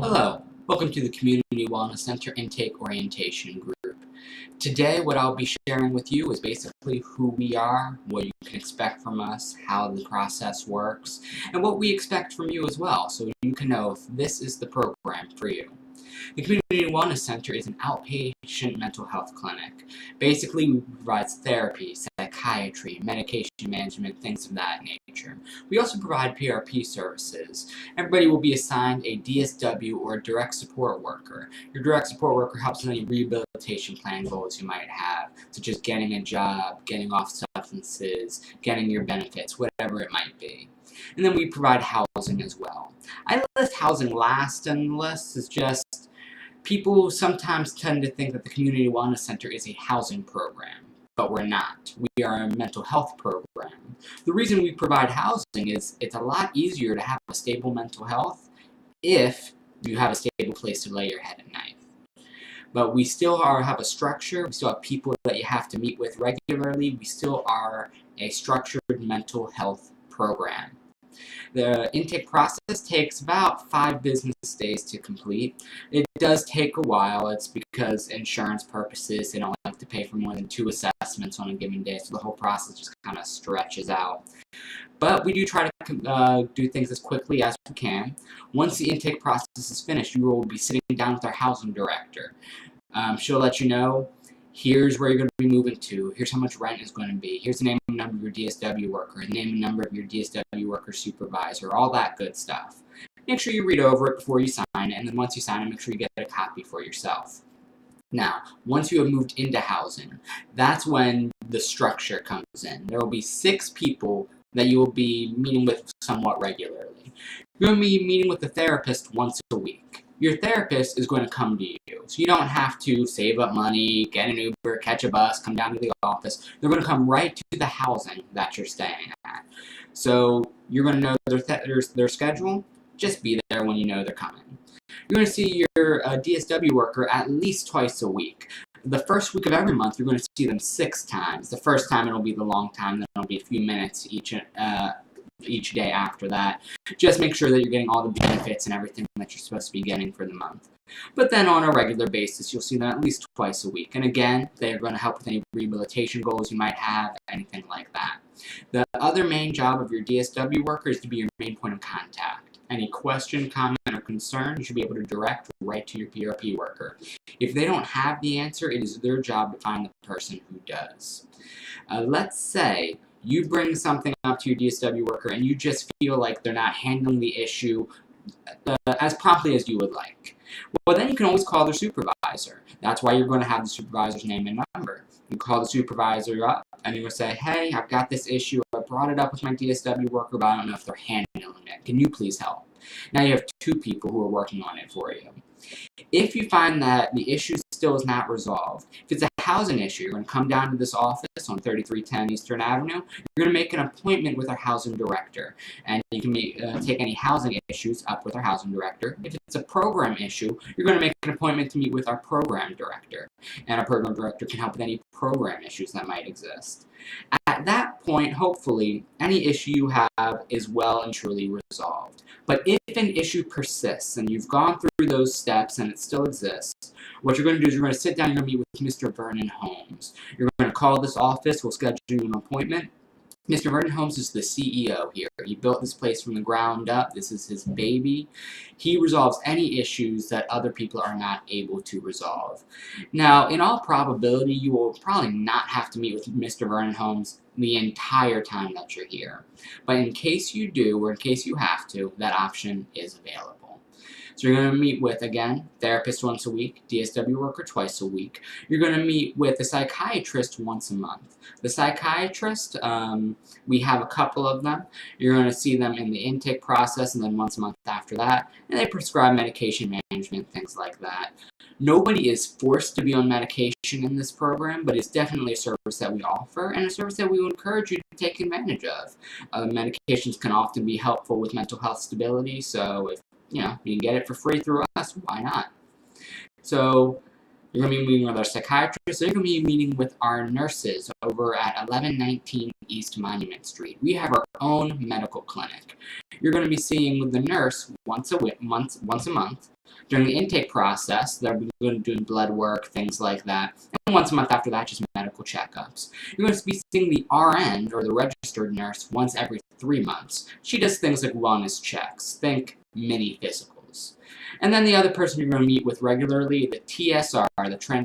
Hello, welcome to the Community Wellness Center Intake Orientation Group. Today what I'll be sharing with you is basically who we are, what you can expect from us, how the process works, and what we expect from you as well, so you can know if this is the program for you. The Community Wellness Center is an outpatient mental health clinic. Basically, we provide therapy, psychiatry, medication management, things of that nature. We also provide PRP services. Everybody will be assigned a DSW or direct support worker. Your direct support worker helps with any rehabilitation plan goals you might have, such as getting a job, getting off substances, getting your benefits, whatever it might be. And then we provide housing as well. I list housing last on the list. Is just people sometimes tend to think that the Community Wellness Center is a housing program, but we're not. We are a mental health program. The reason we provide housing is it's a lot easier to have a stable mental health if you have a stable place to lay your head at night. But we still have a structure, we still have people that you have to meet with regularly, we still are a structured mental health program. The intake process takes about 5 business days to complete. It does take a while. It's because insurance purposes, they don't like to pay for more than 2 assessments on a given day, so the whole process just kind of stretches out. But we do try to do things as quickly as we can. Once the intake process is finished, you will be sitting down with our housing director. She'll let you know, here's where you're going to be moving to, here's how much rent is going to be, here's the name and number of your DSW worker, the name and number of your DSW worker supervisor, all that good stuff. Make sure you read over it before you sign it, and then once you sign it, make sure you get a copy for yourself. Now, once you have moved into housing, that's when the structure comes in. There will be 6 people that you will be meeting with somewhat regularly. You're going to be meeting with the therapist once a week. Your therapist is going to come to you, so you don't have to save up money, get an Uber, catch a bus, come down to the office. They're going to come right to the housing that you're staying at. So you're going to know their schedule. Just be there when you know they're coming. You're going to see your DSW worker at least twice a week. The first week of every month, you're going to see them 6 times. The first time it'll be the long time, then it'll be a few minutes each day after that. Just make sure that you're getting all the benefits and everything that you're supposed to be getting for the month. But then on a regular basis, you'll see them at least twice a week. And again, they're going to help with any rehabilitation goals you might have, anything like that. The other main job of your DSW worker is to be your main point of contact. Any question, comment, or concern, you should be able to direct right to your PRP worker. If they don't have the answer, it is their job to find the person who does. Let's say you bring something up to your DSW worker and you just feel like they're not handling the issue as promptly as you would like. Well, then you can always call their supervisor. That's why you're going to have the supervisor's name and number. You call the supervisor up and you're going to say, hey, I've got this issue. I brought it up with my DSW worker, but I don't know if they're handling it. Can you please help? Now you have 2 people who are working on it for you. If you find that the issue still is not resolved, if it's a housing issue, you're going to come down to this office on 3310 Eastern Avenue. You're going to make an appointment with our housing director, and you can take any housing issues up with our housing director. If it's a program issue, you're going to make an appointment to meet with our program director, and our program director can help with any program issues that might exist. At that point, hopefully, any issue you have is well and truly resolved. But if an issue persists and you've gone through those steps and it still exists, what you're going to do is you're going to sit down and you're going to meet with Mr. Vernon Holmes. You're going to call this office, we'll schedule you an appointment. Mr. Vernon Holmes is the CEO here. He built this place from the ground up. This is his baby. He resolves any issues that other people are not able to resolve. Now, in all probability, you will probably not have to meet with Mr. Vernon Holmes the entire time that you're here. But in case you do, or in case you have to, that option is available. So you're going to meet with, again, therapist once a week, DSW worker twice a week. You're going to meet with a psychiatrist once a month. The psychiatrist, we have a couple of them. You're going to see them in the intake process and then once a month after that. And they prescribe medication management, things like that. Nobody is forced to be on medication in this program, but it's definitely a service that we offer and a service that we would encourage you to take advantage of. Medications can often be helpful with mental health stability, so if you can get it for free through us, why not? So You're going to be meeting with our psychiatrists. You're going to be meeting with our nurses over at 1119 East Monument Street. We have our own medical clinic. You're going to be seeing the nurse once a month. During the intake process, they're going to do blood work, things like that. And once a month after that, just medical checkups. You're going to be seeing the RN, or the registered nurse, once every 3 months. She does things like wellness checks. Think mini physicals. And then the other person you're going to meet with regularly, the TSR,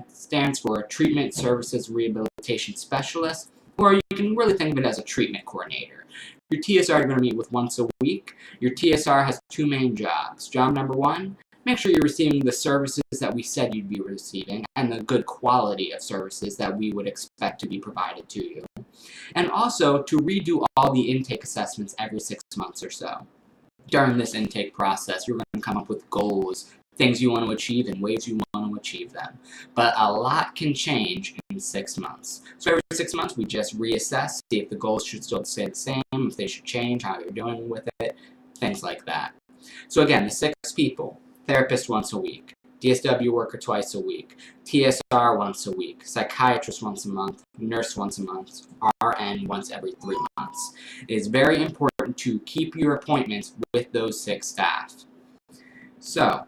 stands for Treatment Services Rehabilitation Specialist, or you can really think of it as a treatment coordinator. Your TSR you're going to meet with once a week. Your TSR has 2 main jobs. Job number 1, make sure you're receiving the services that we said you'd be receiving and the good quality of services that we would expect to be provided to you. And also to redo all the intake assessments every 6 months or so. During this intake process, you're going to come up with goals, things you want to achieve, and ways you want to achieve them. But a lot can change in 6 months. So every 6 months, we just reassess, see if the goals should still stay the same, if they should change, how you're doing with it, things like that. So again, the 6 people: therapist once a week, DSW worker twice a week, TSR once a week, psychiatrist once a month, nurse once a month, RN once every 3 months. It is very important to keep your appointments with those 6 staff. So,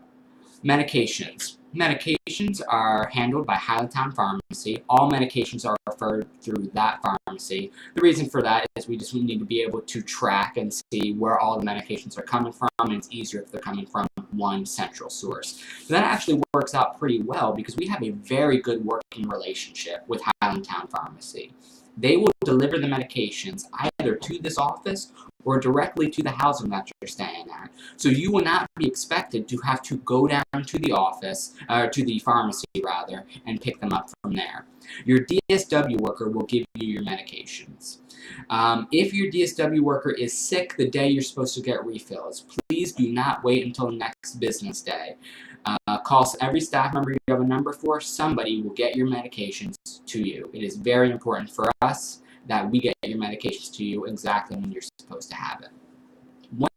medications. Medications are handled by Highlandtown Pharmacy. All medications are referred through that pharmacy. The reason for that is we just need to be able to track and see where all the medications are coming from, and it's easier if they're coming from one central source. So that actually works out pretty well because we have a very good working relationship with Highlandtown Pharmacy. They will deliver the medications either to this office or directly to the housing that you're staying at. So you will not be expected to have to go down to the office, or to the pharmacy rather, and pick them up from there. Your DSW worker will give you your medications. If your DSW worker is sick the day you're supposed to get refills, please do not wait until the next business day. Call every staff member you have a number for. Somebody will get your medications to you. It is very important for us that we get your medications to you exactly when you're supposed to have it.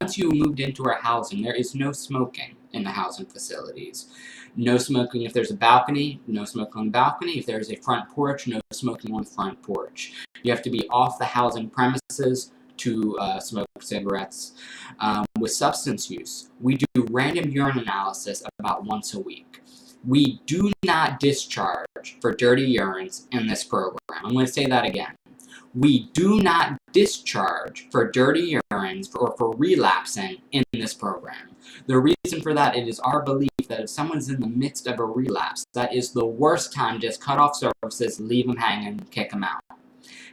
Once you moved into our housing, there is no smoking in the housing facilities. No smoking if there's a balcony, no smoking on the balcony. If there's a front porch, no smoking on the front porch. You have to be off the housing premises to smoke cigarettes. With substance use, we do random urine analysis about once a week. We do not discharge for dirty urines in this program. I'm going to say that again. We do not discharge for dirty urines or for relapsing in this program. The reason for that, it is our belief that if someone's in the midst of a relapse, that is the worst time to just cut off services, leave them hanging, kick them out.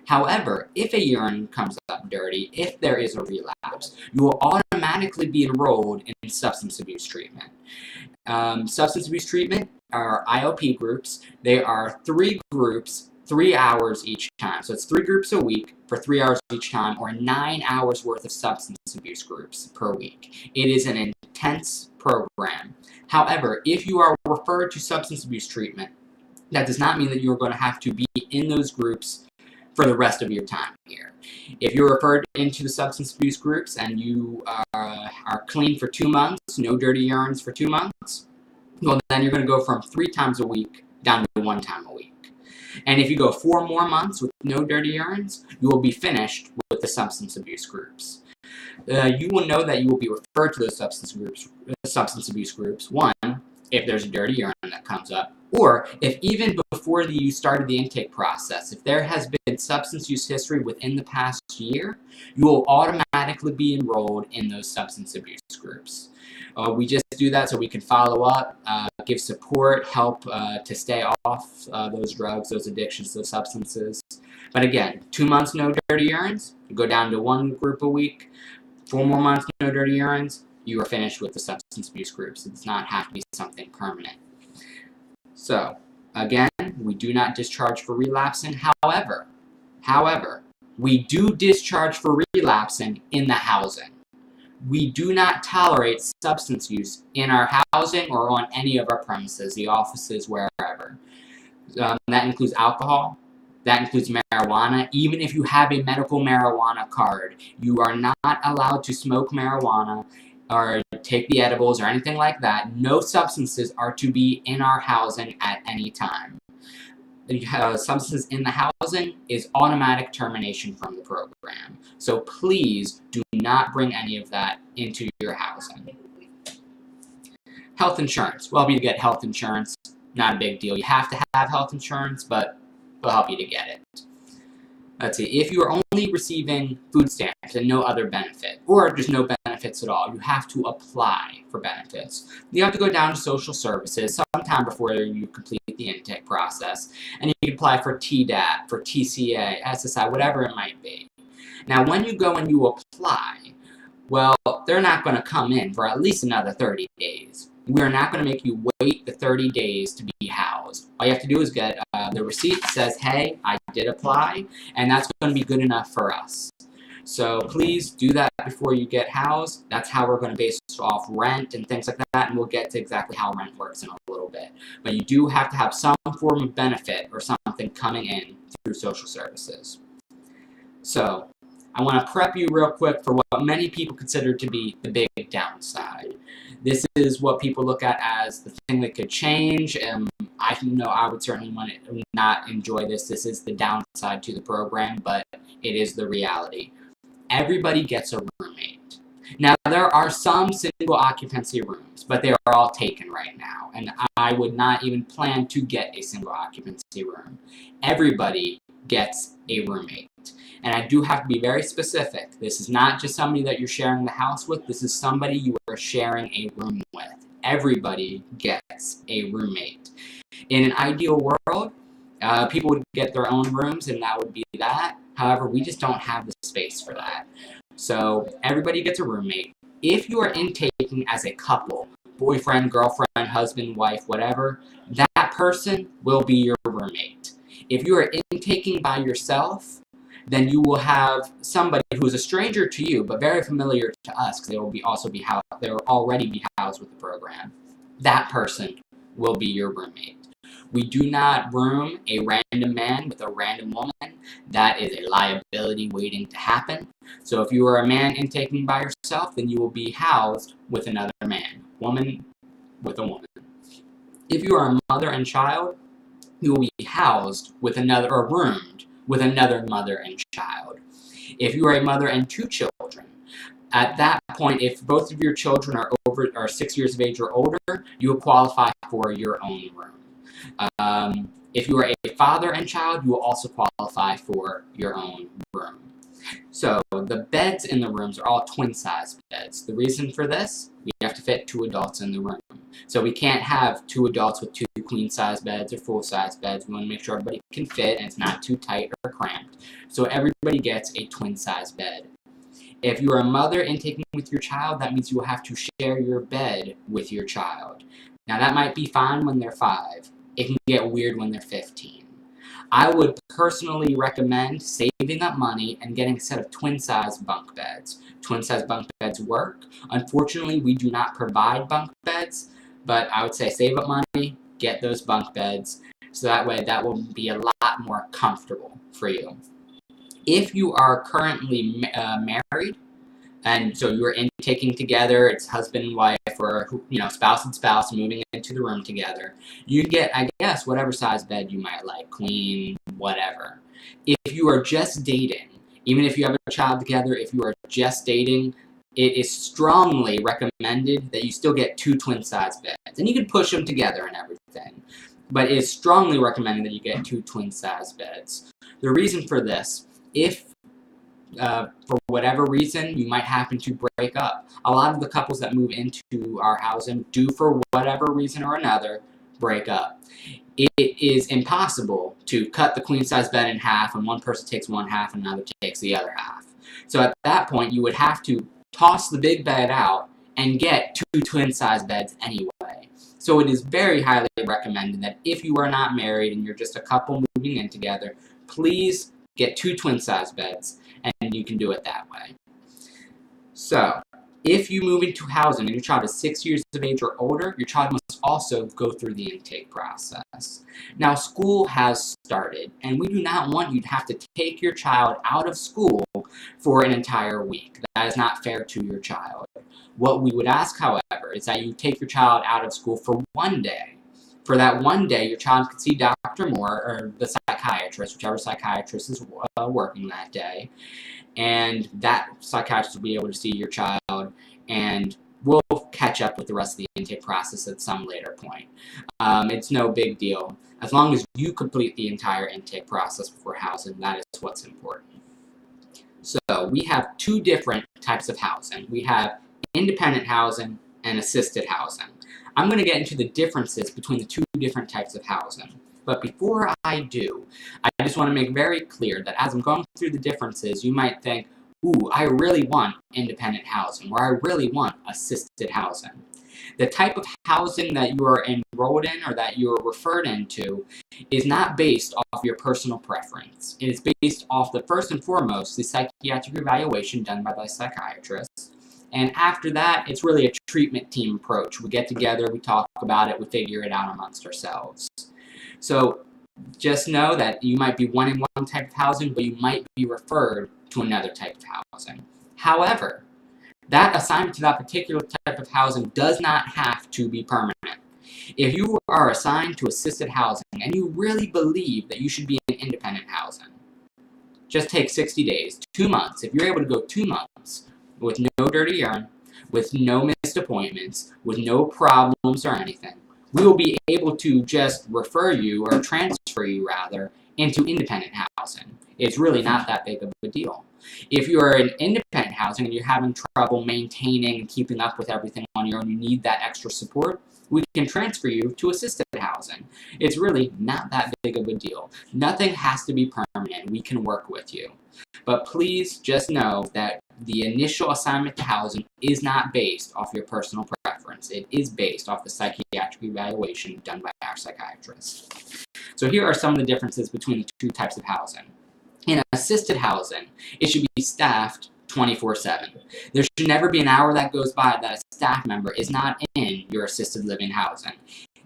However, if a urine comes up dirty, if there is a relapse, you will automatically be enrolled in substance abuse treatment. Substance abuse treatment are IOP groups. They are 3 groups, 3 hours each time. So it's 3 groups a week for 3 hours each time, or 9 hours worth of substance abuse groups per week. It is an intense program. However, if you are referred to substance abuse treatment, that does not mean that you're going to have to be in those groups for the rest of your time here. If you're referred into the substance abuse groups and you are clean for 2 months, no dirty urines for 2 months, well, then you're going to go from 3 times a week down to 1 time a week. And if you go 4 more months with no dirty urines, you will be finished with the substance abuse groups. You will know that you will be referred to those substance abuse groups. 1, if there's a dirty urine that comes up, or if even before you started the intake process, if there has been substance use history within the past year, you will automatically be enrolled in those substance abuse groups. We just do that so we can follow up, give support, help to stay off those drugs, those addictions, those substances. But again, 2 months no dirty urines, you go down to 1 group a week. 4 more months no dirty urines, you are finished with the substance abuse groups. It does not have to be something permanent. So, again, we do not discharge for relapsing. However, we do discharge for relapsing in the housing. We do not tolerate substance use in our housing or on any of our premises, the offices, wherever. That includes alcohol. That includes marijuana. Even if you have a medical marijuana card, you are not allowed to smoke marijuana or take the edibles or anything like that, no substances are to be in our housing at any time. Substances in the housing is automatic termination from the program. So please do not bring any of that into your housing. Health insurance. We'll help you to get health insurance. Not a big deal. You have to have health insurance, but we'll help you to get it. Let's see. If you are only receiving food stamps and no other benefit, or just no benefits at all, you have to apply for benefits. You have to go down to social services sometime before you complete the intake process, and you can apply for TDAP, for TCA, SSI, whatever it might be. Now, when you go and you apply, well, they're not going to come in for at least another 30 days. We're not going to make you wait the 30 days to be housed. All you have to do is get the receipt that says, hey, I did apply, and that's going to be good enough for us. So please do that before you get housed. That's how we're going to base off rent and things like that, and we'll get to exactly how rent works in a little bit. But you do have to have some form of benefit or something coming in through social services. So I want to prep you real quick for what many people consider to be the big downside. This is what people look at as the thing that could change. I know I would certainly not enjoy this. This is the downside to the program, but it is the reality. Everybody gets a roommate. Now, there are some single occupancy rooms, but they are all taken right now, and I would not even plan to get a single occupancy room. Everybody gets a roommate. And I do have to be very specific. This is not just somebody that you're sharing the house with. This is somebody you are sharing a room with. Everybody gets a roommate. In an ideal world, people would get their own rooms, and that would be that. However, we just don't have the space for that. So everybody gets a roommate. If you are intaking as a couple, boyfriend, girlfriend, husband, wife, whatever, that person will be your roommate. If you are intaking by yourself, then you will have somebody who is a stranger to you, but very familiar to us, because they will already be housed with the program. That person will be your roommate. We do not room a random man with a random woman. That is a liability waiting to happen. So if you are a man intaking by yourself, then you will be housed with another man, woman with a woman. If you are a mother and child, you will be housed with another, or roomed with another mother and child. If you are a mother and two children, at that point, if both of your children are 6 years of age or older, you will qualify for your own room. If you are a father and child, you will also qualify for your own room. So the beds in the rooms are all twin-size beds. The reason for this, we have to fit 2 adults in the room. So we can't have 2 adults with 2 queen-size beds or full-size beds. We want to make sure everybody can fit and it's not too tight or cramped. So everybody gets a twin-size bed. If you are a mother intaking with your child, that means you will have to share your bed with your child. Now that might be fine when they're 5. It can get weird when they're 15. I would personally recommend saving up money and getting a set of twin-size bunk beds. Twin-size bunk beds work. Unfortunately, we do not provide bunk beds, but I would say save up money, get those bunk beds, so that way that will be a lot more comfortable for you. If you are currently married, and so you're intaking together, it's husband and wife, or spouse and spouse moving into the room together, you get, I guess, whatever size bed you might like, queen, whatever. If you are just dating, even if you have a child together, if you are just dating, it is strongly recommended that you still get 2 twin-size beds. And you can push them together and everything, but it is strongly recommended that you get 2 twin-size beds. The reason for this, if for whatever reason you might happen to break up. A lot of the couples that move into our housing do, for whatever reason or another, break up. It is impossible to cut the queen size bed in half and one person takes one half and another takes the other half. So at that point you would have to toss the big bed out and get 2 twin size beds anyway. So it is very highly recommended that if you are not married and you're just a couple moving in together, please get 2 twin size beds, and you can do it that way. So, if you move into housing and your child is 6 years of age or older, your child must also go through the intake process. Now, school has started, and we do not want you to have to take your child out of school for an entire week. That is not fair to your child. What we would ask, however, is that you take your child out of school for one day. For that one day, your child can see Dr. Moore or the psychiatrist, whichever psychiatrist is working that day, and that psychiatrist will be able to see your child, and we'll catch up with the rest of the intake process at some later point. It's no big deal. As long as you complete the entire intake process before housing, that is what's important. So we have two different types of housing. We have independent housing and assisted housing. I'm going to get into the differences between the two different types of housing. But before I do, I just want to make very clear that as I'm going through the differences, you might think, ooh, I really want independent housing, or I really want assisted housing. The type of housing that you are enrolled in or that you are referred into is not based off your personal preference. It is based off first and foremost, the psychiatric evaluation done by the psychiatrist. And after that, it's really a treatment team approach. We get together, we talk about it, we figure it out amongst ourselves. So just know that you might be wanting one type of housing, but you might be referred to another type of housing. However, that assignment to that particular type of housing does not have to be permanent. If you are assigned to assisted housing and you really believe that you should be in independent housing, just take 60 days, 2 months. If you're able to go 2 months with no dirty urine, with no missed appointments, with no problems or anything, we will be able to just refer you, or transfer you rather, into independent housing. It's really not that big of a deal. If you are in independent housing and you're having trouble maintaining and keeping up with everything on your own, you need that extra support, we can transfer you to assisted housing. It's really not that big of a deal. Nothing has to be permanent. We can work with you. But please just know that the initial assignment to housing is not based off your personal preference. It is based off the psychiatric evaluation done by our psychiatrist. So here are some of the differences between the two types of housing. In assisted housing, it should be staffed 24/7. There should never be an hour that goes by that a staff member is not in your assisted living housing.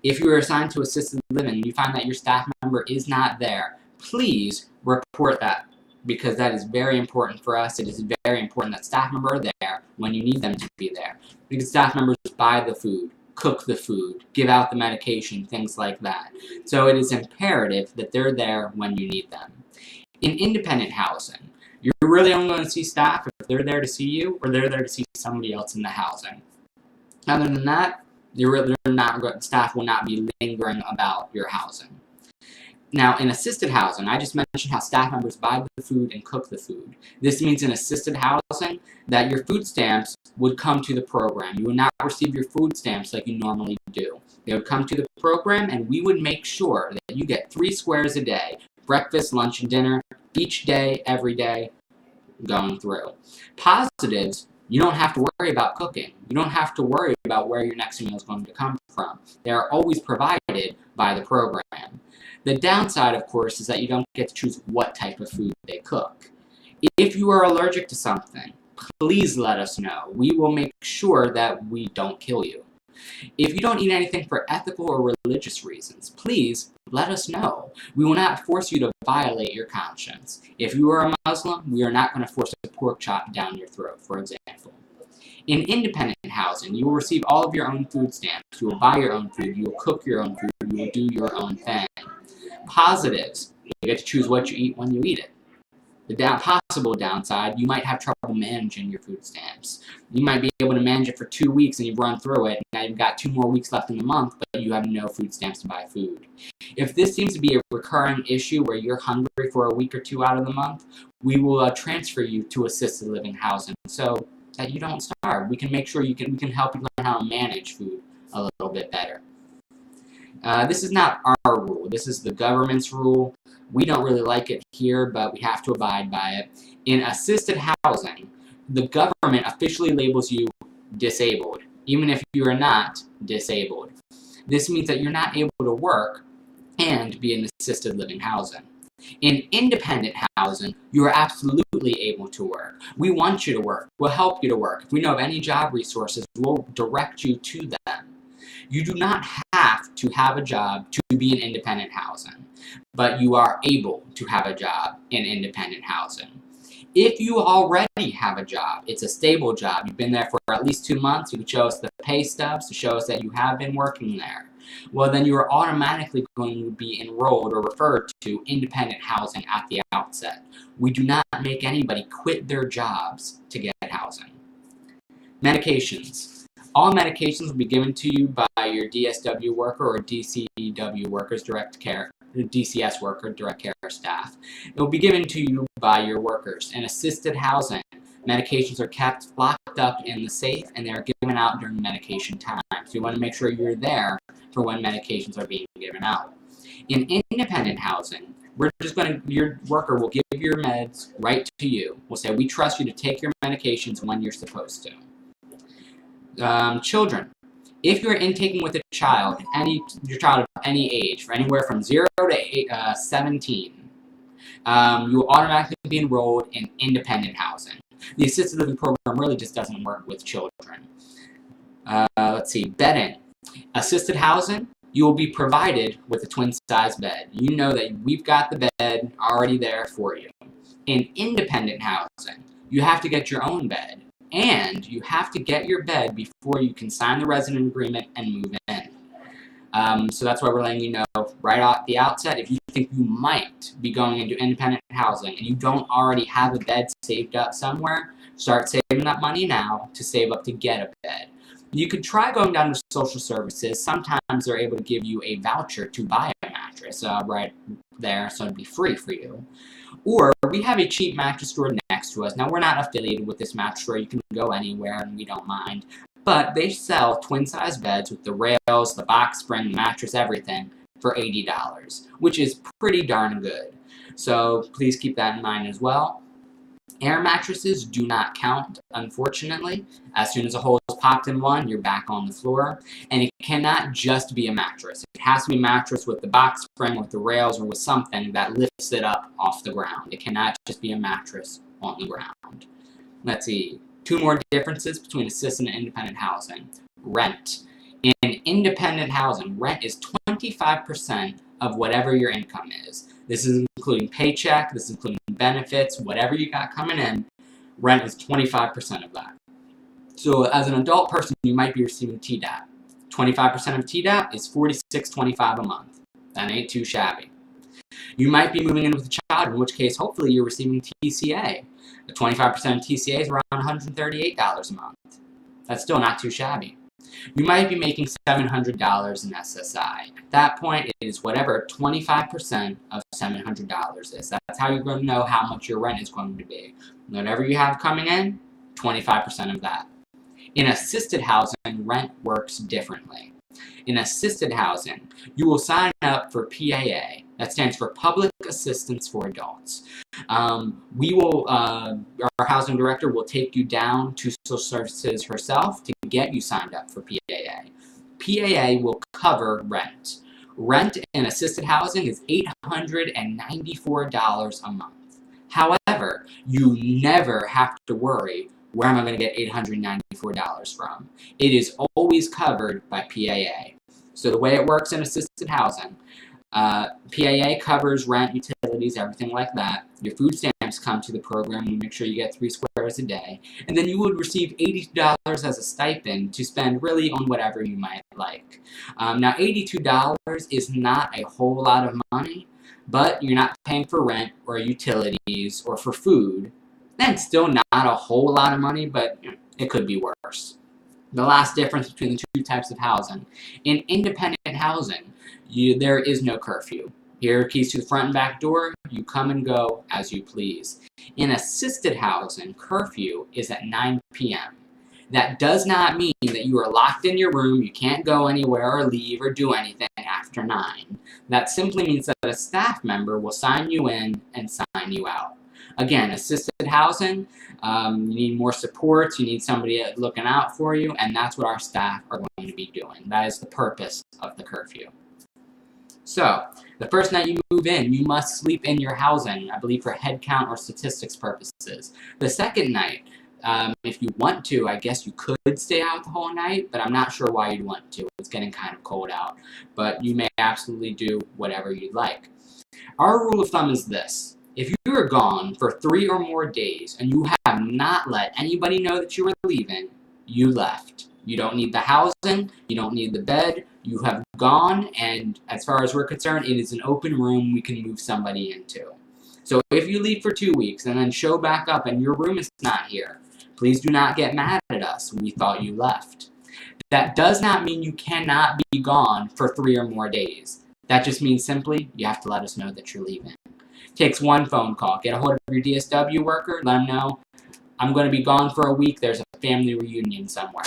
If you are assigned to assisted living and you find that your staff member is not there, please report that, because that is very important for us. It is very important that staff members are there when you need them to be there, because staff members buy the food, cook the food, give out the medication, things like that. So it is imperative that they're there when you need them. In independent housing, you're really only going to see staff if they're there to see you or they're there to see somebody else in the housing. Other than that, staff will not be lingering about your housing. Now, in assisted housing, I just mentioned how staff members buy the food and cook the food. This means in assisted housing that your food stamps would come to the program. You would not receive your food stamps like you normally do. They would come to the program, and we would make sure that you get 3 squares a day, breakfast, lunch, and dinner, each day, every day, going through. Positives, you don't have to worry about cooking. You don't have to worry about where your next meal is going to come from. They are always provided by the program. The downside, of course, is that you don't get to choose what type of food they cook. If you are allergic to something, please let us know. We will make sure that we don't kill you. If you don't eat anything for ethical or religious reasons, please let us know. We will not force you to violate your conscience. If you are a Muslim, we are not going to force a pork chop down your throat, for example. In independent housing, you will receive all of your own food stamps. You will buy your own food. You will cook your own food. You will do your own thing. Positives, you get to choose what you eat when you eat it. The possible downside, you might have trouble managing your food stamps. You might be able to manage it for 2 weeks and you've run through it, and now you've got 2 more weeks left in the month, but you have no food stamps to buy food. If this seems to be a recurring issue where you're hungry for a week or 2 out of the month, we will transfer you to assisted living housing so that you don't starve. We can make sure we can help you learn how to manage food a little bit better. This is not our rule. This is the government's rule. We don't really like it here, but we have to abide by it. In assisted housing, the government officially labels you disabled, even if you are not disabled. This means that you're not able to work and be in assisted living housing. In independent housing, you are absolutely able to work. We want you to work. We'll help you to work. If we know of any job resources, we'll direct you to them. You do not have to have a job to be in independent housing, but you are able to have a job in independent housing. If you already have a job, it's a stable job, you've been there for at least 2 months, you can show us the pay stubs to show us that you have been working there, well then you are automatically going to be enrolled or referred to independent housing at the outset. We do not make anybody quit their jobs to get housing. Medications. All medications will be given to you by your DSW worker or DCW workers, direct care, DCS worker, direct care staff. It will be given to you by your workers. In assisted housing, medications are kept locked up in the safe and they're given out during medication time. So you want to make sure you're there for when medications are being given out. In independent housing, your worker will give your meds right to you. We'll say, we trust you to take your medications when you're supposed to. Children. If you're intaking with a child, your child of any age, for anywhere from 0 to 17, you will automatically be enrolled in independent housing. The assisted living program really just doesn't work with children. Let's see, bedding. Assisted housing, you will be provided with a twin-size bed. You know that we've got the bed already there for you. In independent housing, you have to get your own bed. And you have to get your bed before you can sign the resident agreement and move in. So that's why we're letting you know right off the outset, if you think you might be going into independent housing and you don't already have a bed saved up somewhere, start saving that money now to save up to get a bed. You could try going down to social services. Sometimes they're able to give you a voucher to buy a mattress right there, so it'd be free for you. Or we have a cheap mattress store next to us. Now, we're not affiliated with this mattress store. You can go anywhere, and we don't mind. But they sell twin-size beds with the rails, the box spring, the mattress, everything for $80, which is pretty darn good. So please keep that in mind as well. Air mattresses do not count, unfortunately. As soon as a hole is popped in one, you're back on the floor. And it cannot just be a mattress. It has to be a mattress with the box spring, with the rails, or with something that lifts it up off the ground. It cannot just be a mattress on the ground. Let's see. 2 more differences between assisted and independent housing. Rent. In independent housing, rent is 25% of whatever your income is. This is including paycheck, this is including benefits, whatever you got coming in, rent is 25% of that. So as an adult person, you might be receiving TDAP. 25% of TDAP is $46.25 a month. That ain't too shabby. You might be moving in with a child, in which case, hopefully, you're receiving TCA. The 25% of TCA is around $138 a month. That's still not too shabby. You might be making $700 in SSI. At that point, it is whatever 25% of $700 is. That's how you're going to know how much your rent is going to be. Whatever you have coming in, 25% of that. In assisted housing, rent works differently. In assisted housing, you will sign up for PAA. That stands for Public Assistance for Adults. Our housing director will take you down to social services herself to get you signed up for PAA. PAA will cover rent. Rent in assisted housing is $894 a month. However, you never have to worry, where am I going to get $894 from? It is always covered by PAA. So the way it works in assisted housing, PAA covers rent, utilities, everything like that. Your food stamps come to the program. You make sure you get 3 squares a day. And then you would receive $82 as a stipend to spend really on whatever you might like. Now, $82 is not a whole lot of money, but you're not paying for rent or utilities or for food. That's still not a whole lot of money, but it could be worse. The last difference between the 2 types of housing. In independent housing, there is no curfew. Here are keys to the front and back door. You come and go as you please. In assisted housing, curfew is at 9 p.m. That does not mean that you are locked in your room, you can't go anywhere or leave or do anything after 9. That simply means that a staff member will sign you in and sign you out. Again, assisted housing, you need more support, you need somebody looking out for you, and that's what our staff are going to be doing. That is the purpose of the curfew. So, the first night you move in, you must sleep in your housing, I believe for head count or statistics purposes. The second night, if you want to, I guess you could stay out the whole night, but I'm not sure why you'd want to. It's getting kind of cold out, but you may absolutely do whatever you'd like. Our rule of thumb is this. If you are gone for 3 or more days and you have not let anybody know that you were leaving, you left. You don't need the housing, you don't need the bed, you have gone, and as far as we're concerned, it is an open room we can move somebody into. So if you leave for 2 weeks and then show back up and your room is not here, please do not get mad at us. We thought you left. That does not mean you cannot be gone for 3 or more days. That just means simply you have to let us know that you're leaving. It takes one phone call. Get a hold of your DSW worker, let them know, I'm going to be gone for a week, there's a family reunion somewhere.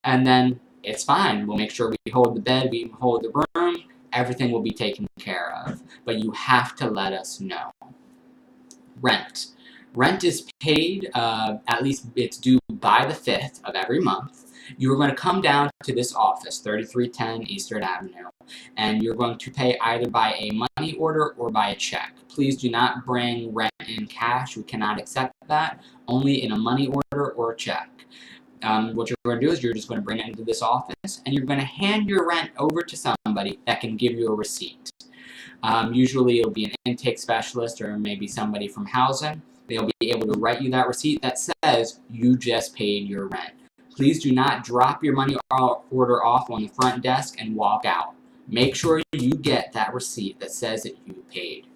And then it's fine. We'll make sure we hold the bed, we hold the room, everything will be taken care of. But you have to let us know. Rent. Rent is paid, at least it's due by the 5th of every month. You're going to come down to this office, 3310 Eastern Avenue, and you're going to pay either by a money order or by a check. Please do not bring rent in cash. We cannot accept that, only in a money order or a check. What you're going to do is you're just going to bring it into this office, and you're going to hand your rent over to somebody that can give you a receipt. Usually it'll be an intake specialist or maybe somebody from housing. They'll be able to write you that receipt that says you just paid your rent. Please do not drop your money order off on the front desk and walk out. Make sure you get that receipt that says that you paid.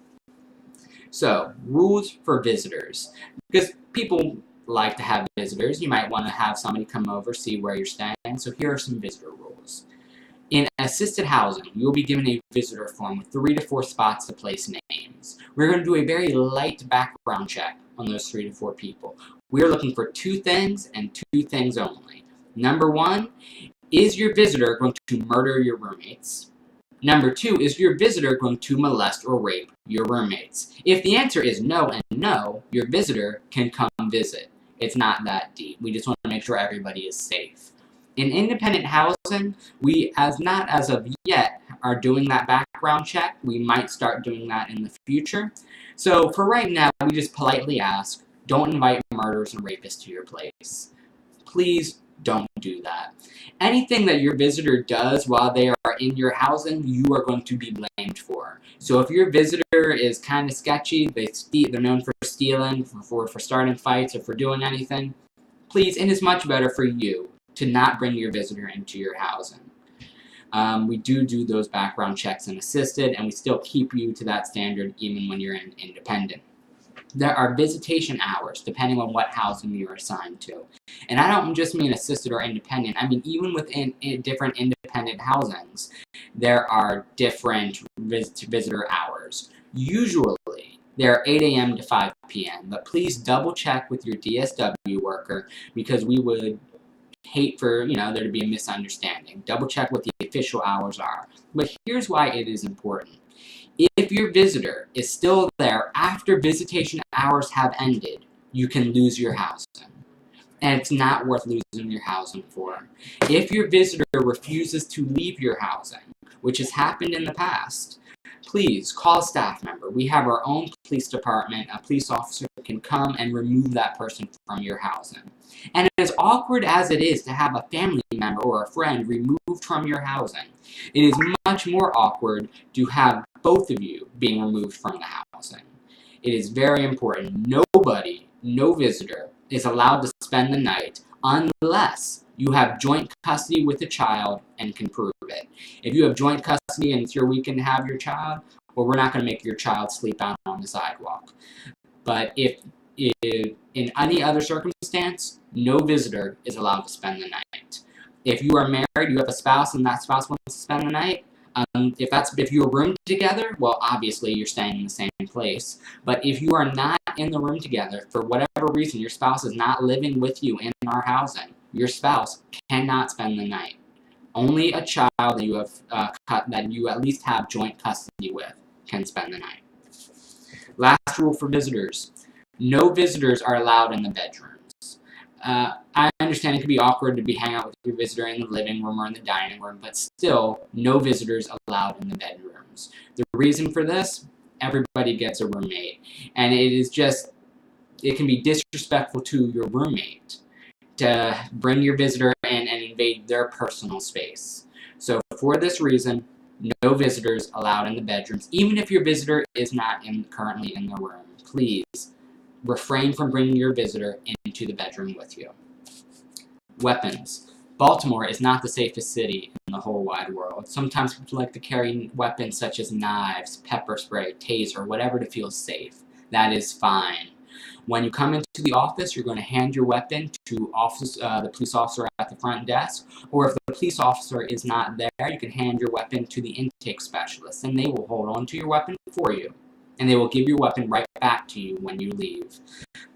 So, rules for visitors. Because people like to have visitors, you might want to have somebody come over, see where you're staying. So here are some visitor rules. In assisted housing, you'll be given a visitor form with 3 to 4 spots to place names. We're going to do a very light background check on those 3 to 4 people. We're looking for 2 things and 2 things only. Number 1, is your visitor going to murder your roommates? Number 2, is your visitor going to molest or rape your roommates? If the answer is no and no, your visitor can come visit. It's not that deep. We just want to make sure everybody is safe. In independent housing, we, not as of yet, are doing that background check. We might start doing that in the future. So for right now, we just politely ask, don't invite murderers and rapists to your place. Please don't do that. Anything that your visitor does while they are in your housing, you are going to be blamed for. So if your visitor is kind of sketchy, they're known for stealing, for starting fights, or for doing anything, please, it is much better for you to not bring your visitor into your housing. We do those background checks in assisted, and we still keep you to that standard even when you're in independent. There are visitation hours depending on what housing you're assigned to. And I don't just mean assisted or independent, I mean even within different independent housings, there are different visitor hours. Usually, they're 8 a.m. to 5 p.m., but please double check with your DSW worker because we would hate for there to be a misunderstanding. Double check what the official hours are. But here's why it is important. If your visitor is still there after visitation hours have ended, you can lose your housing. And it's not worth losing your housing for. If your visitor refuses to leave your housing, which has happened in the past, please call a staff member. We have our own police department. A police officer can come and remove that person from your housing. And as awkward as it is to have a family member or a friend removed from your housing, it is much more awkward to have both of you being removed from the housing. It is very important. Nobody, no visitor, is allowed to spend the night unless you have joint custody with the child and can prove it. If you have joint custody and it's your weekend to have your child, well, we're not going to make your child sleep out on the sidewalk. But if in any other circumstance, no visitor is allowed to spend the night. If you are married, you have a spouse, and that spouse wants to spend the night, if you room together, well, obviously you're staying in the same place. But if you are not in the room together, for whatever reason, your spouse is not living with you in our housing, your spouse cannot spend the night. Only a child that you have that you at least have joint custody with can spend the night. Last rule for visitors: no visitors are allowed in the bedrooms. I understand it can be awkward to be hanging out with your visitor in the living room or in the dining room, but still, no visitors allowed in the bedrooms. The reason for this, everybody gets a roommate, and it can be disrespectful to your roommate to bring your visitor in and invade their personal space. So for this reason, No visitors allowed in the bedrooms, even if your visitor is not currently in the room. Please refrain from bringing your visitor into the bedroom with you. Weapons. Baltimore is not the safest city in the whole wide world. Sometimes people like to carry weapons such as knives, pepper spray, taser, whatever to feel safe. That is fine. When you come into the office, you're going to hand your weapon to the police officer at the front desk, or if the police officer is not there, you can hand your weapon to the intake specialist, and they will hold on to your weapon for you, and they will give your weapon right back to you when you leave.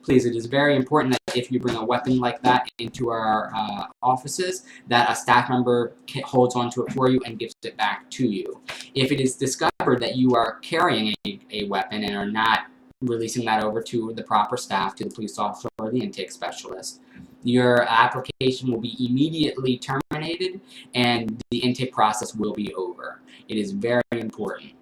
Please, it is very important that if you bring a weapon like that into our offices, that a staff member holds onto it for you and gives it back to you. If it is discovered that you are carrying a weapon and are not releasing that over to the proper staff, to the police officer or the intake specialist, your application will be immediately terminated and the intake process will be over. It is very important.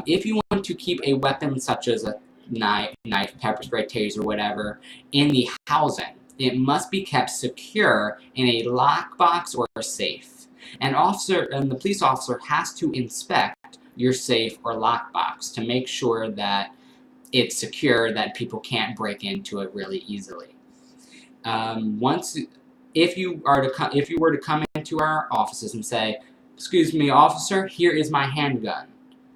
If you want to keep a weapon such as a knife, pepper spray, taser, whatever, in the housing, it must be kept secure in a lockbox or a safe. And the police officer has to inspect your safe or lockbox to make sure that it's secure, that people can't break into it really easily. If you were to come into our offices and say, "Excuse me, officer, here is my handgun,"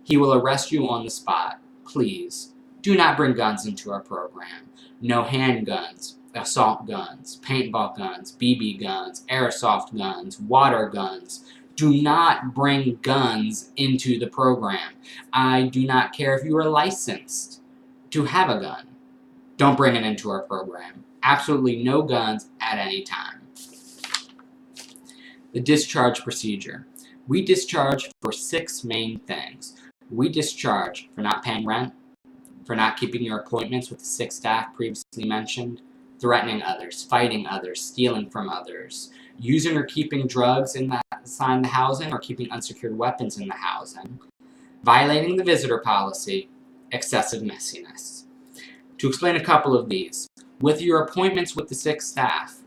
he will arrest you on the spot. Please, do not bring guns into our program. No handguns, assault guns, paintball guns, BB guns, airsoft guns, water guns. Do not bring guns into the program. I do not care if you are licensed to have a gun. Don't bring it into our program. Absolutely no guns at any time. The discharge procedure. We discharge for 6 main things. We discharge for not paying rent, for not keeping your appointments with the 6 staff previously mentioned, threatening others, fighting others, stealing from others, using or keeping drugs inside the housing, or keeping unsecured weapons in the housing, violating the visitor policy, excessive messiness. To explain a couple of these, with your appointments with the 6 staff,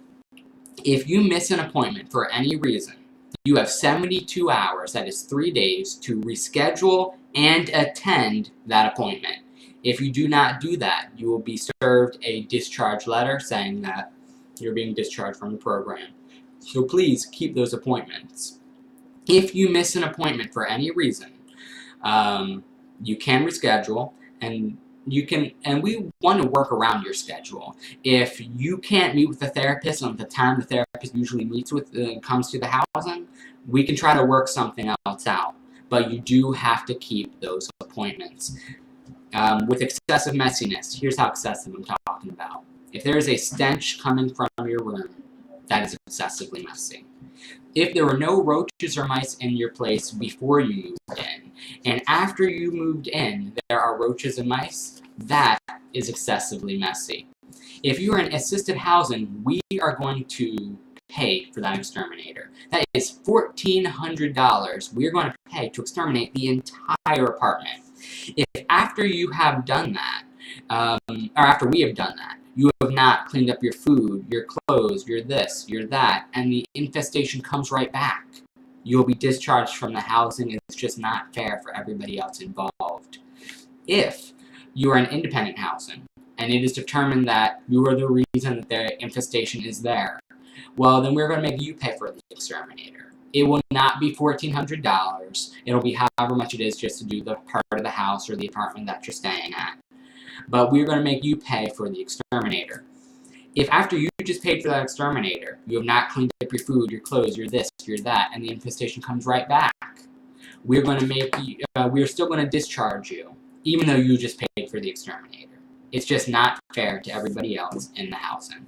if you miss an appointment for any reason, you have 72 hours, that is 3 days, to reschedule and attend that appointment. If you do not do that, you will be served a discharge letter saying that you're being discharged from the program. So please keep those appointments. If you miss an appointment for any reason, you can reschedule, and we want to work around your schedule. If you can't meet with the therapist on the time the therapist usually meets with comes to the housing, we can try to work something else out. But you do have to keep those appointments. With excessive messiness, here's how excessive I'm talking about. If there is a stench coming from your room, that is excessively messy. If there were no roaches or mice in your place before you moved in, and after you moved in there are roaches and mice, that is excessively messy. If you are in assisted housing, we are going to pay for that exterminator. That is $1,400 we are going to pay to exterminate the entire apartment. If after you have done that, or after we have done that, you have not cleaned up your food, your clothes, your this, your that, and the infestation comes right back, you will be discharged from the housing. It's just not fair for everybody else involved. If you are in independent housing, and it is determined that you are the reason that the infestation is there, well, then we're going to make you pay for the exterminator. It will not be $1,400. It'll be however much it is just to do the part of the house or the apartment that you're staying at. But we're going to make you pay for the exterminator. If after you just paid for that exterminator, you have not cleaned up your food, your clothes, your this, your that, and the infestation comes right back, we're going to make you, we're still going to discharge you, even though you just paid for the exterminator. It's just not fair to everybody else in the housing.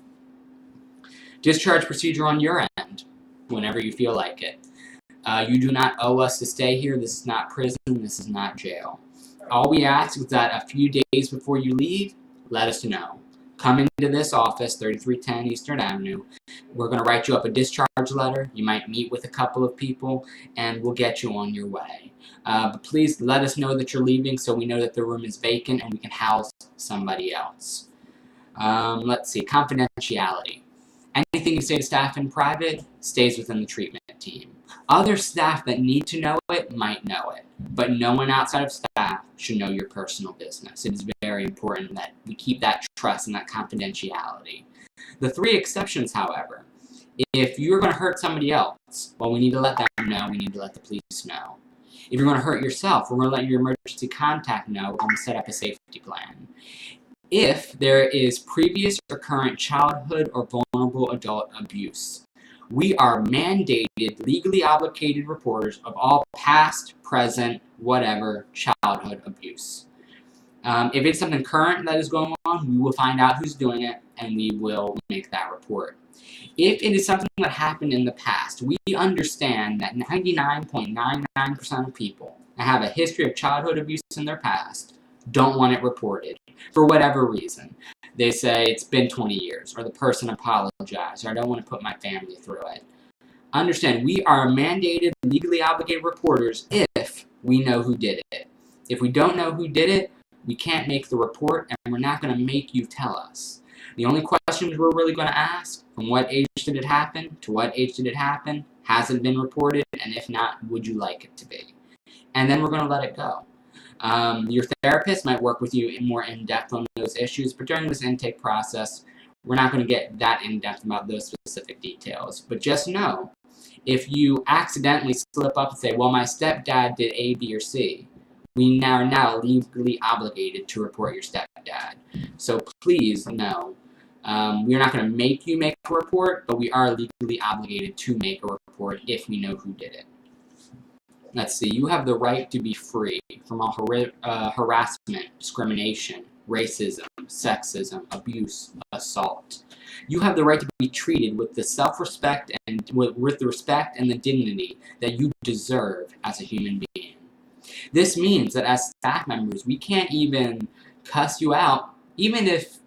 Discharge procedure on your end, whenever you feel like it. You do not owe us to stay here. This is not prison. This is not jail. All we ask is that a few days before you leave, let us know. Come into this office, 3310 Eastern Avenue. We're going to write you up a discharge letter. You might meet with a couple of people, and we'll get you on your way. But please let us know that you're leaving so we know that the room is vacant and we can house somebody else. Let's see, confidentiality. Anything you say to staff in private stays within the treatment team. Other staff that need to know it might know it, but no one outside of staff should know your personal business. It is very important that we keep that trust and that confidentiality. The 3 exceptions, however: if you're going to hurt somebody else, well, we need to let them know. We need to let the police know. If you're going to hurt yourself, we're going to let your emergency contact know. We're going to set up a safety plan. If there is previous or current childhood or vulnerable adult abuse, we are mandated, legally obligated reporters of all past, present, whatever childhood abuse. If it's something current that is going on, we will find out who's doing it, and we will make that report. If it is something that happened in the past, we understand that 99.99% of people that have a history of childhood abuse in their past don't want it reported, for whatever reason. They say it's been 20 years, or the person apologized, or I don't want to put my family through it. Understand, we are mandated, legally obligated reporters if we know who did it. If we don't know who did it, we can't make the report, and we're not going to make you tell us. The only questions we're really going to ask: from what age did it happen? To what age did it happen? Has it been reported? And if not, would you like it to be? And then we're going to let it go. Your therapist might work with you more in-depth on those issues, but during this intake process, we're not going to get that in-depth about those specific details. But just know, if you accidentally slip up and say, well, my stepdad did A, B, or C, we are now legally obligated to report your stepdad. So please know, we are not going to make you make a report, but we are legally obligated to make a report if we know who did it. Let's see, you have the right to be free from all harassment, discrimination, racism, sexism, abuse, assault. You have the right to be treated with the self-respect and with the respect and the dignity that you deserve as a human being. This means that as staff members, we can't even cuss you out, even if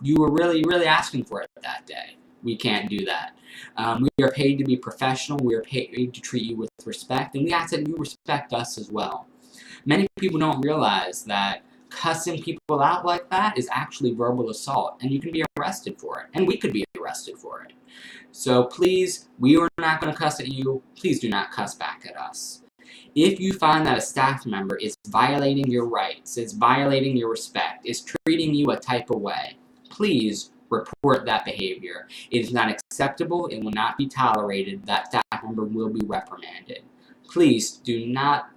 you were really, really asking for it that day. We can't do that. We are paid to be professional. We are paid to treat you with respect, and we ask that you respect us as well. Many people don't realize that cussing people out like that is actually verbal assault, and you can be arrested for it, and we could be arrested for it. So please, we are not going to cuss at you. Please do not cuss back at us. If you find that a staff member is violating your rights, is violating your respect, is treating you a type of way, please report that behavior. It is not acceptable. It will not be tolerated. That staff member will be reprimanded. Please do not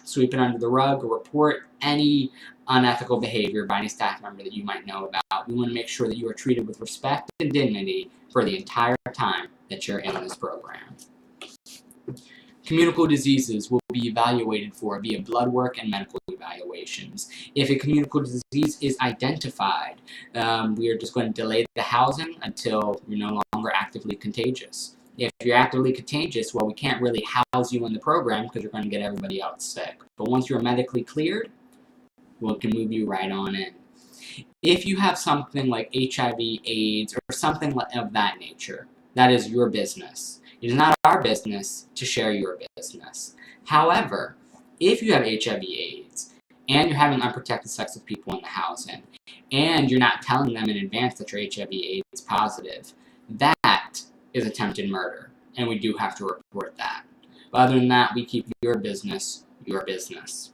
sweep it under the rug or report any unethical behavior by any staff member that you might know about. We want to make sure that you are treated with respect and dignity for the entire time that you're in this program. Communicable diseases will be evaluated for via blood work and medical evaluations. If a communicable disease is identified, we are just going to delay the housing until you're no longer actively contagious. If you're actively contagious, well, we can't really house you in the program because you're going to get everybody else sick. But once you're medically cleared, we can move you right on in. If you have something like HIV, AIDS, or something of that nature, that is your business. It is not our business to share your business. However, if you have HIV, AIDS, and you're having unprotected sex with people in the housing, and you're not telling them in advance that you're HIV, AIDS positive, that is attempted murder, and we do have to report that. But other than that, we keep your business your business.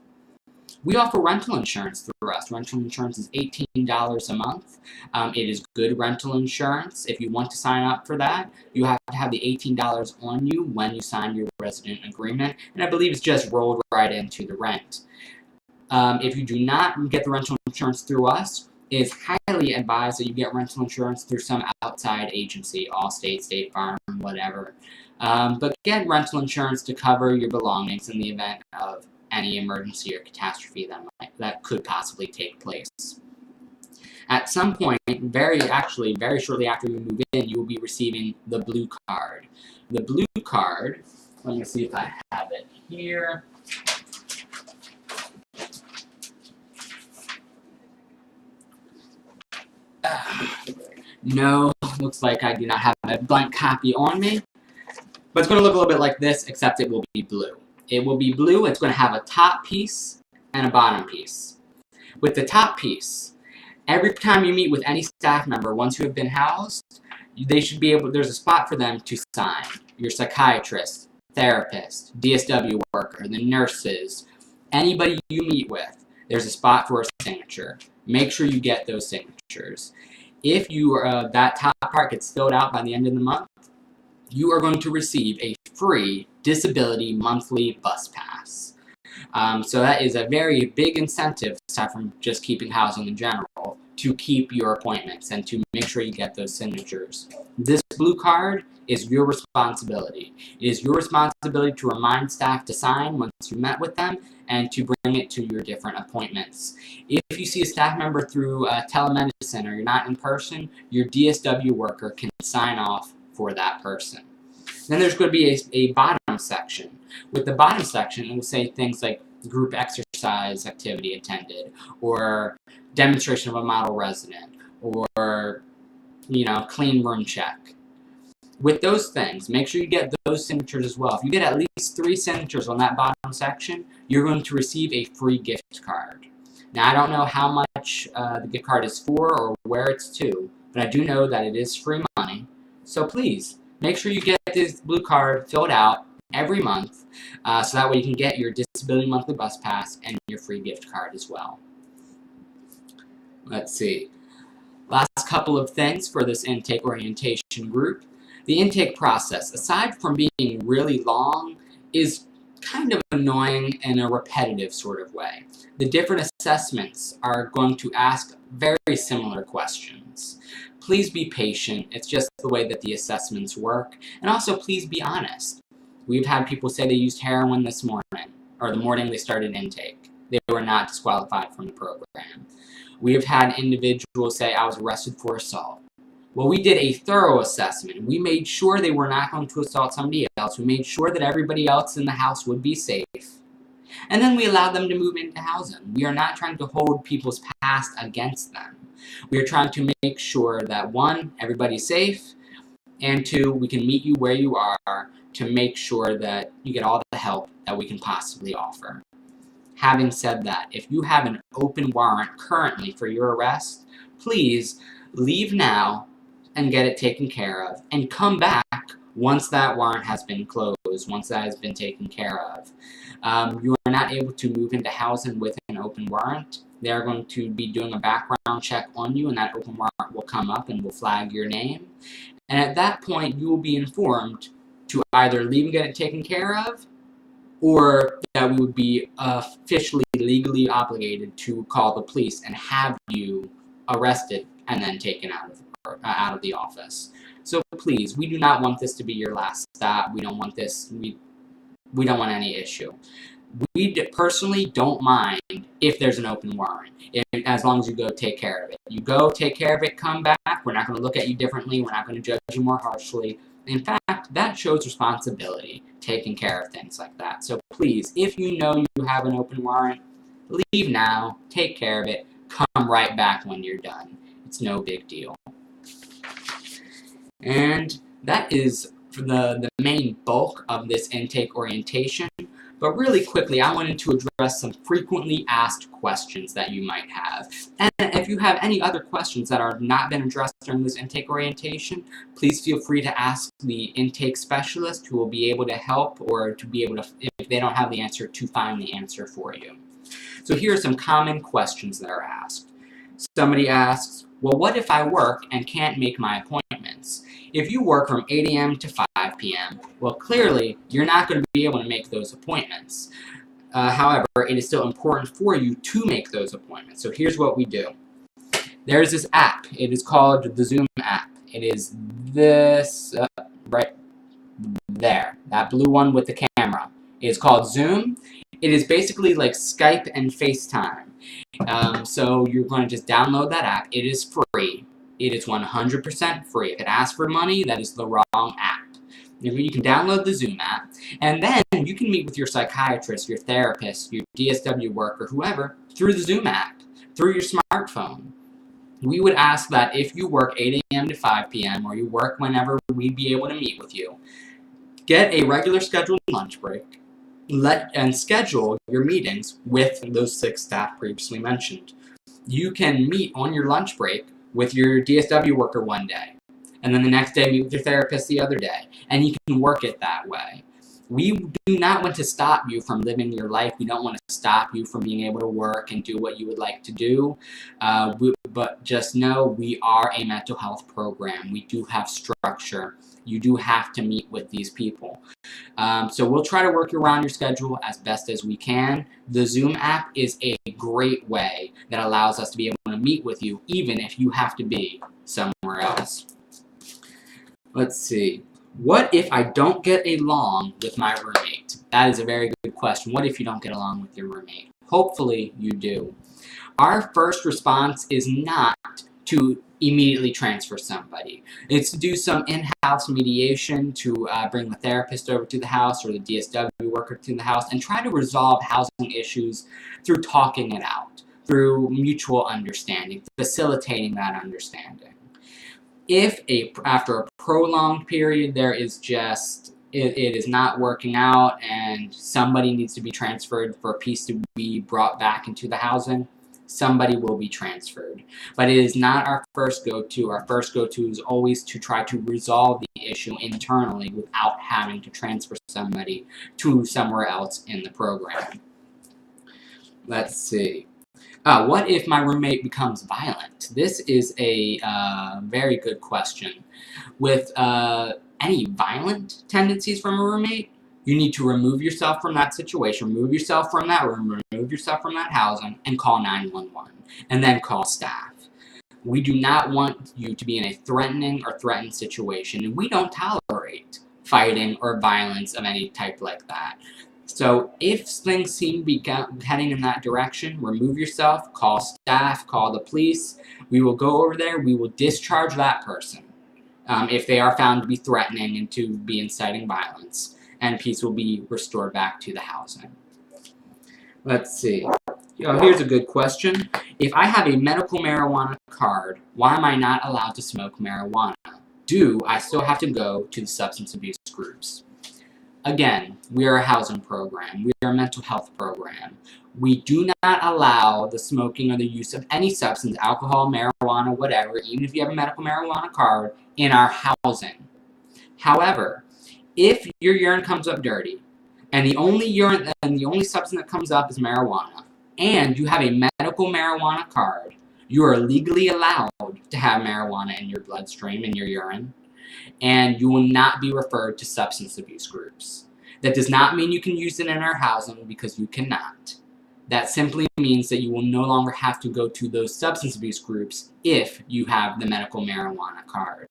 We offer rental insurance through us. Rental insurance is $18 a month. It is good rental insurance. If you want to sign up for that, you have to have the $18 on you when you sign your resident agreement, and I believe it's just rolled right into the rent. If you do not get the rental insurance through us, it is highly advised that you get rental insurance through some outside agency, Allstate, State Farm, whatever. But get rental insurance to cover your belongings in the event of any emergency or catastrophe that could possibly take place. At some point, very shortly after you move in, you will be receiving the blue card. The blue card, let me see if I have it here. No, looks like I do not have a blank copy on me. But it's going to look a little bit like this, except it will be blue. It will be blue. It's going to have a top piece and a bottom piece. With the top piece, every time you meet with any staff member, once you have been housed, they should be able, there's a spot for them to sign. Your psychiatrist, therapist, DSW worker, the nurses, anybody you meet with, there's a spot for a signature. Make sure you get those signatures. If that top part gets filled out by the end of the month, you are going to receive a free disability monthly bus pass. So that is a very big incentive, aside from just keeping housing in general, to keep your appointments and to make sure you get those signatures. This blue card is your responsibility. It is your responsibility to remind staff to sign once you met with them and to bring it to your different appointments. If you see a staff member through telemedicine or you're not in person, your DSW worker can sign off for that person. Then there's going to be a bottom section. With the bottom section, it will say things like group exercise activity attended, or demonstration of a model resident, or clean room check. With those things, make sure you get those signatures as well. If you get at least 3 signatures on that bottom section, you're going to receive a free gift card. Now, I don't know how much the gift card is for or where it's to, but I do know that it is free money. So please, make sure you get this blue card filled out every month, so that way you can get your Disability Monthly Bus Pass and your free gift card as well. Let's see. Last couple of things for this intake orientation group. The intake process, aside from being really long, is kind of annoying in a repetitive sort of way. The different assessments are going to ask very similar questions. Please be patient. It's just the way that the assessments work. And also, please be honest. We've had people say they used heroin this morning, or the morning they started intake. They were not disqualified from the program. We have had individuals say, I was arrested for assault. Well, we did a thorough assessment. We made sure they were not going to assault somebody else. We made sure that everybody else in the house would be safe. And then we allowed them to move into housing. We are not trying to hold people's past against them. We are trying to make sure that, 1, everybody's safe, and 2, we can meet you where you are to make sure that you get all the help that we can possibly offer. Having said that, if you have an open warrant currently for your arrest, please leave now and get it taken care of, and come back once that warrant has been closed, once that has been taken care of. You are not able to move into housing with an open warrant. They are going to be doing a background check on you, and that open warrant will come up and will flag your name. And at that point, you will be informed to either leave and get it taken care of, or that we would be officially, legally obligated to call the police and have you arrested and then taken out of the office. So please, we do not want this to be your last stop. We don't want this. We don't want any issue. We personally don't mind if there's an open warrant, as long as you go take care of it. You go take care of it, come back. We're not going to look at you differently. We're not going to judge you more harshly. In fact, that shows responsibility, taking care of things like that. So please, if you know you have an open warrant, leave now, take care of it, come right back when you're done. It's no big deal. And that is for the main bulk of this intake orientation. But really quickly, I wanted to address some frequently asked questions that you might have. And if you have any other questions that are not been addressed during this intake orientation, please feel free to ask the intake specialist, who will be able to help, or to be able to, if they don't have the answer, to find the answer for you. So here are some common questions that are asked. Somebody asks, well, what if I work and can't make my appointments? If you work from 8 a.m. to 5 p.m., well, clearly, you're not going to be able to make those appointments. However, it is still important for you to make those appointments. So here's what we do. There's this app. It is called the Zoom app. It is this, right there, that blue one with the camera. It is called Zoom. It is basically like Skype and FaceTime. So you're going to just download that app. It is free. It is 100% free. If it asks for money, that is the wrong app. You can download the Zoom app, and then you can meet with your psychiatrist, your therapist, your DSW worker, whoever, through the Zoom app, through your smartphone. We would ask that if you work 8 a.m. to 5 p.m., or you work whenever we'd be able to meet with you, get a regular scheduled lunch break, and schedule your meetings with those 6 staff previously mentioned. You can meet on your lunch break with your DSW worker one day, And then the next day, meet with your therapist the other day. And you can work it that way. We do not want to stop you from living your life. We don't want to stop you from being able to work and do what you would like to do. But just know we are a mental health program. We do have structure. You do have to meet with these people. So we'll try to work around your schedule as best as we can. The Zoom app is a great way that allows us to be able to meet with you even if you have to be somewhere else. Let's see. What if I don't get along with my roommate? That is a very good question. What if you don't get along with your roommate? Hopefully you do. Our first response is not to immediately transfer somebody. It's to do some in-house mediation to bring the therapist over to the house or the DSW worker to the house and try to resolve housing issues through talking it out, through mutual understanding, facilitating that understanding. If after a prolonged period there is just it is not working out and somebody needs to be transferred for a piece to be brought back into the housing, somebody will be transferred. But it is not our first go-to. Our first go-to is always to try to resolve the issue internally without having to transfer somebody to somewhere else in the program. Let's see. What if my roommate becomes violent? This is a very good question. With any violent tendencies from a roommate, you need to remove yourself from that situation, remove yourself from that room, remove yourself from that housing, and call 911, and then call staff. We do not want you to be in a threatening or threatened situation, and we don't tolerate fighting or violence of any type like that. So if things seem to be heading in that direction, remove yourself, call staff, call the police. We will go over there, we will discharge that person if they are found to be threatening and to be inciting violence, and peace will be restored back to the housing. Let's see. Here's a good question. If I have a medical marijuana card, why am I not allowed to smoke marijuana? Do I still have to go to the substance abuse groups? Again, we are a housing program. We are a mental health program. We do not allow the smoking or the use of any substance, alcohol, marijuana, whatever, even if you have a medical marijuana card, in our housing. However, if your urine comes up dirty, and the only substance that comes up is marijuana, and you have a medical marijuana card, you are legally allowed to have marijuana in your bloodstream, in your urine, and you will not be referred to substance abuse groups. That does not mean you can use it in our housing, because you cannot. That simply means that you will no longer have to go to those substance abuse groups if you have the medical marijuana card.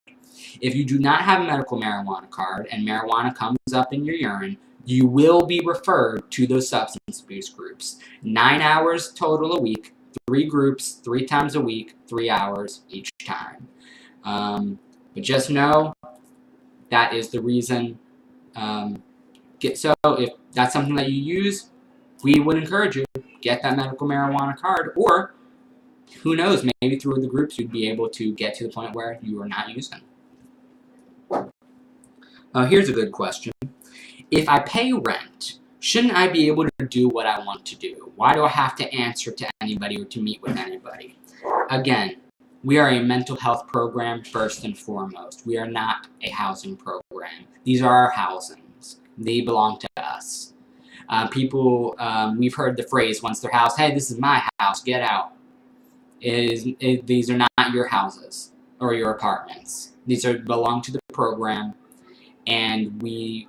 If you do not have a medical marijuana card and marijuana comes up in your urine, you will be referred to those substance abuse groups. 9 hours total a week, 3 groups, 3 times a week, 3 hours each time. But just know that is the reason. So if that's something that you use, we would encourage you to get that medical marijuana card, or who knows, maybe through the groups you'd be able to get to the point where you are not using. Here's a good question. If I pay rent, shouldn't I be able to do what I want to do? Why do I have to answer to anybody or to meet with anybody? Again, we are a mental health program first and foremost. We are not a housing program. These are our housings. They belong to us. We've heard the phrase once their house, hey, this is my house, get out. These are not your houses or your apartments. These belong to the program, and we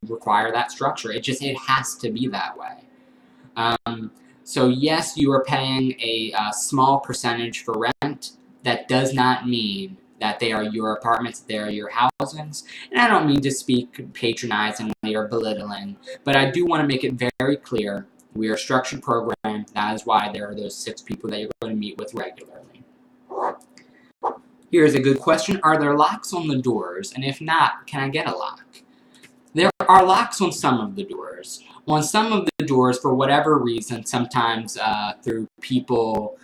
require that structure. It has to be that way. So yes, you are paying a small percentage for rent. That does not mean that they are your apartments, they are your housings. And I don't mean to speak patronizingly or belittling, but I do want to make it very clear we are a structured program. That is why there are those 6 people that you're going to meet with regularly. Here's a good question. Are there locks on the doors? And if not, can I get a lock? There are locks on some of the doors. On some of the doors, for whatever reason, sometimes through people,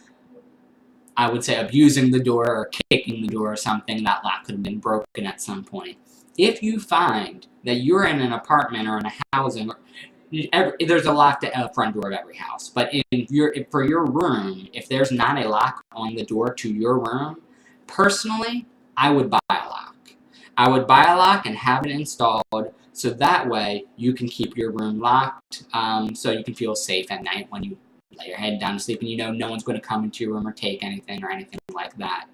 I would say, abusing the door or kicking the door or something, that lock could have been broken at some point. If you find that you're in an apartment or in a housing, there's a lock at the front door of every house. But for your room, if there's not a lock on the door to your room, personally, I would buy a lock. I would buy a lock and have it installed so that way you can keep your room locked, so you can feel safe at night when you lay your head down to sleep and you know no one's going to come into your room or take anything or anything like that.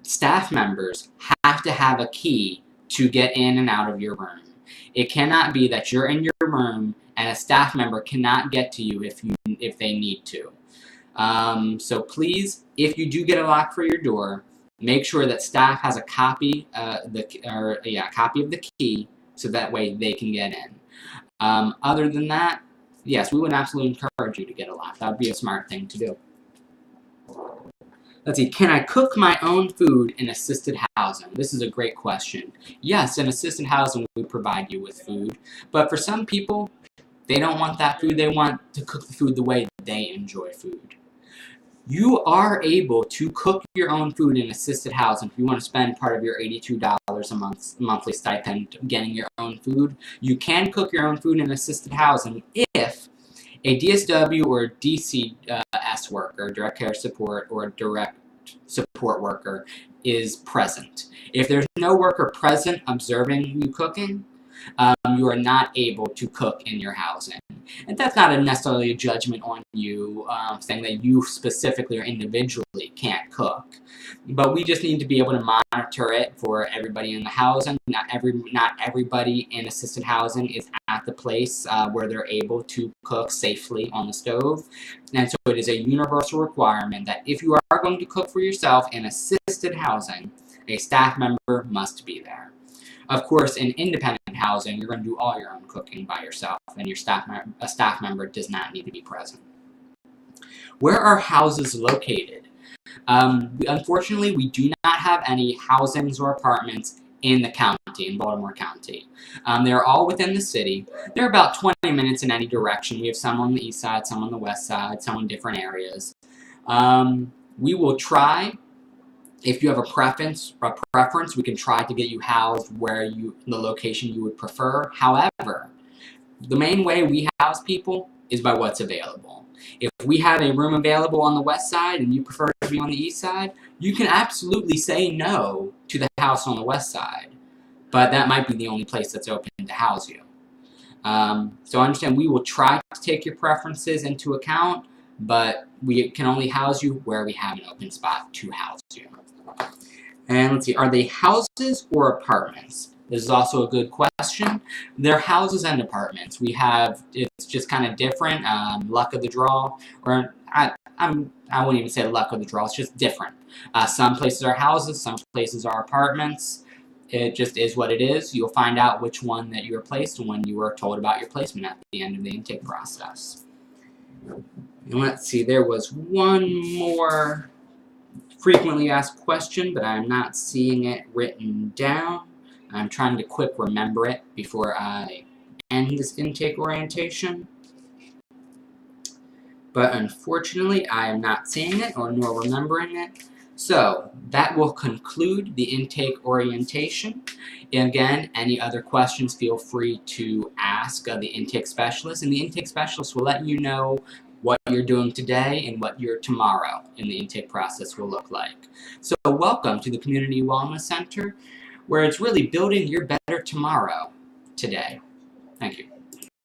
Staff members have to have a key to get in and out of your room. It cannot be that you're in your room and a staff member cannot get to you if they need to. So please, if you do get a lock for your door, make sure that staff has a copy, copy of the key, so that way they can get in. Other than that, yes, we would absolutely encourage you to get a lock. That would be a smart thing to do. Let's see, can I cook my own food in assisted housing? This is a great question. Yes, in assisted housing we provide you with food, but for some people, they don't want that food. They want to cook the food the way they enjoy food. You are able to cook your own food in assisted housing. If you want to spend part of your $82 a monthly stipend getting your own food, you can cook your own food in assisted housing if a DSW or DCS worker, direct care support, or direct support worker is present. If there's no worker present observing you cooking, you are not able to cook in your housing. And that's not necessarily a judgment on you, saying that you specifically or individually can't cook. But we just need to be able to monitor it for everybody in the housing. Not everybody in assisted housing is at the place where they're able to cook safely on the stove. And so it is a universal requirement that if you are going to cook for yourself in assisted housing, a staff member must be there. Of course, in independent housing, you're going to do all your own cooking by yourself, and a staff member does not need to be present. Where are houses located? Unfortunately, we do not have any housings or apartments in the county, in Baltimore County. They're all within the city. They're about 20 minutes in any direction. We have some on the east side, some on the west side, some in different areas. We will try. If you have a preference, we can try to get you housed where the location you would prefer. However, the main way we house people is by what's available. If we have a room available on the west side and you prefer to be on the east side, you can absolutely say no to the house on the west side. But that might be the only place that's open to house you. So understand, we will try to take your preferences into account, but we can only house you where we have an open spot to house you. And let's see, are they houses or apartments? This is also a good question. They're houses and apartments. It's just kind of different, luck of the draw, or I wouldn't even say luck of the draw, it's just different. Some places are houses, some places are apartments. It just is what it is. You'll find out which one that you were placed when you were told about your placement at the end of the intake process. And let's see, there was one more frequently asked question, but I'm not seeing it written down. I'm trying to quick remember it before I end this intake orientation. But unfortunately, I am not seeing it or nor remembering it. So that will conclude the intake orientation. And again, any other questions, feel free to ask the intake specialist, and the intake specialist will let you know what you're doing today and what your tomorrow in the intake process will look like. So welcome to the Community Wellness Center, where it's really building your better tomorrow today. Thank you.